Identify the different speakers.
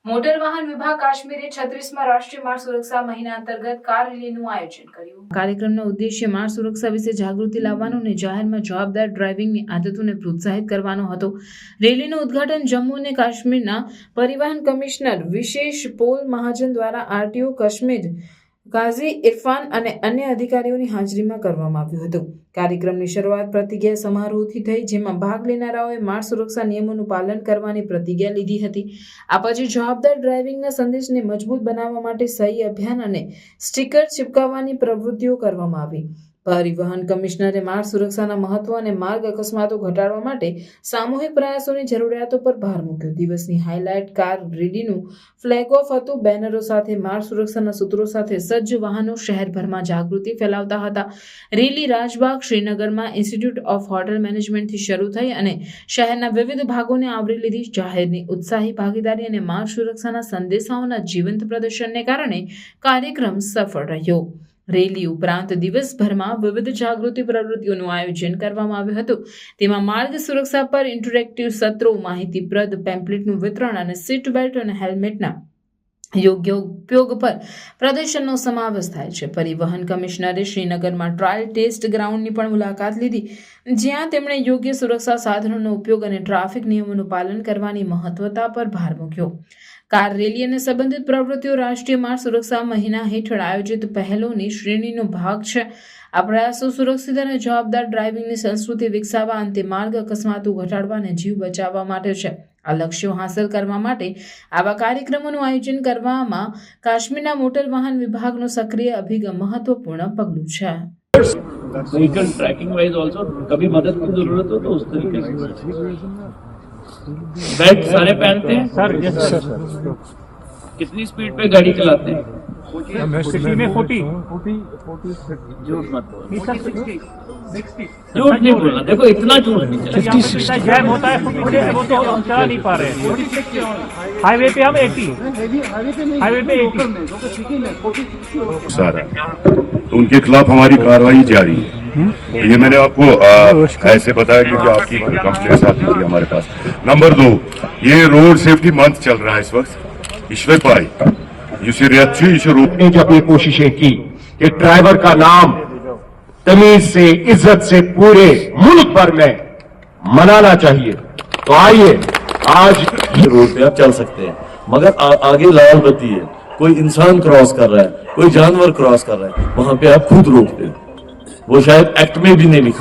Speaker 1: Motor વાહન વિભાગ કાશ્મીરે 36મા રાષ્ટ્રીય માર્ગ સુરક્ષા મહિના અંતર્ગત કાર રેલીનું આયોજન કર્યું. કાર્યક્રમનો ઉદ્દેશ્ય માર્ગ સુરક્ષા વિશે જાગૃતિ લાવવાનો અને જાહેરમાં જવાબદાર ડ્રાઇવિંગની આદતોને પ્રોત્સાહિત કરવાનો હતો. રેલીનું ઉદ્ઘાટન જમ્મુ અને કાશ્મીરના પરિવહન કમિશનર વિશેષ પોલ મહાજન દ્વારા આરટીઓ કાશ્મીર ગાઝી ઇરફાન અને અન્ય અધિકારીઓની હાજરીમાં કરવામાં આવ્યું હતું. કાર્યક્રમની શરૂઆત પ્રતિજ્ઞા સમારોહથી થઈ, જેમાં ભાગ લેનારાઓએ માર્ગ સુરક્ષા નિયમોનું પાલન કરવાની પ્રતિજ્ઞા લીધી હતી. આ પછી જવાબદાર ડ્રાઇવિંગના સંદેશને મજબૂત બનાવવા માટે સહી અભિયાન અને સ્ટીકર ચિપકાવવાની પ્રવૃત્તિઓ કરવામાં આવી. પરિવહન કમિશનરે માર્ગ સુરક્ષાના મહત્વ અને માર્ગ અકસ્માતો ઘટાડવા માટે સામૂહિક પ્રયાસોની જરૂરિયાતો પર ભાર મૂક્યો. દિવસની હાઇલાઇટ કાર રેલીનું ફ્લેગ ઓફ હતું. બેનરો સાથે માર્ગ સુરક્ષાના સૂત્રો સાથે સજ્જ વાહનો શહેરભરમાં જાગૃતિ ફેલાવતા હતા. રેલી રાજબાગ શ્રીનગરમાં ઇન્સ્ટિટ્યૂટ ઓફ હોટેલ મેનેજમેન્ટથી શરૂ થઈ અને શહેરના વિવિધ ભાગોને આવરી લીધી. જાહેરની ઉત્સાહી ભાગીદારી અને માર્ગ સુરક્ષાના સંદેશાઓના જીવંત પ્રદર્શનને કારણે કાર્યક્રમ સફળ રહ્યો. રેલી ઉપરાંત દિવસભરમાં વિવિધ જાગૃતિ પ્રવૃત્તિઓનું આયોજન કરવામાં આવ્યું હતું. તેમાં માર્ગ સુરક્ષા પર ઇન્ટરેક્ટિવ સત્રો, માહિતીપ્રદ પેમ્પલેટનું વિતરણ અને સીટ બેલ્ટ અને હેલ્મેટના યોગ્ય ઉપયોગ પર પ્રદર્શનનો સમાવેશ થાય છે. પરિવહન કમિશનરે શ્રીનગરમાં ટ્રાયલ ટેસ્ટ ગ્રાઉન્ડની પણ મુલાકાત લીધી, જ્યાં તેમણે યોગ્ય સુરક્ષા સાધનોનો ઉપયોગ અને ટ્રાફિક નિયમોનું પાલન કરવાની મહત્વતા પર ભાર મૂક્યો. કાર રેલી અને સંબંધિત પ્રવૃત્તિઓ રાષ્ટ્રીય માર્ગ સુરક્ષા મહિના હેઠળ આયોજિત પહેલોની શ્રેણીનો ભાગ છે. આ પ્રયાસો સુરક્ષિત અને જવાબદાર ડ્રાઇવિંગની સંસ્કૃતિ વિકસાવવા, અંતે માર્ગ અકસ્માતો ઘટાડવા અને જીવ બચાવવા માટે છે. આ લક્ષ્યો હાંસલ કરવા માટે આવા કાર્યક્રમોનું આયોજન કરવામાં કાશ્મીરના મોટર વાહન વિભાગનો સક્રિય અભિગમ મહત્વપૂર્ણ પગલું છે.
Speaker 2: व्हीकल ट्रैकिंग वाइज ऑल्सो कभी मदद की जरूरत हो तो उस तरीके से बेल्ट सारे पहनते हैं सर. Yes sir. कितनी स्पीड पे गाड़ी चलाते हैं?
Speaker 3: 60 में 40
Speaker 2: झूठ मत बोलो. 60 झूठ नहीं बोलना. देखो इतना झूठ नहीं चलेगा.
Speaker 3: 50 जैम होता है वो तो हम चला नहीं पा रहे हैं. हाईवे पे हम 80 हाईवे पे 80
Speaker 4: सारा तो उनके खिलाफ हमारी कार्रवाई जारी है. ये मैंने आपको ऐसे बताया क्योंकि आपकी कंप्लेंट्स आती थी हमारे पास. नंबर 2, ये रोड सेफ्टी मंथ चल रहा है इस वक्त. ईश्वर पाई इसे रोकने की अपनी कोशिशें की कि ड्राइवर का नाम तमीज से, इज्जत से पूरे मुल्क भर में मनाना चाहिए. तो आइए आज
Speaker 5: रोड पे आप चल सकते हैं, मगर आगे लाल बत्ती है, कोई इंसान क्रॉस कर रहा है, कोई जानवर क्रॉस कर रहा है, वहां पे आप खुद रोकते हो. वो शायद एक्ट में भी नहीं लिखा.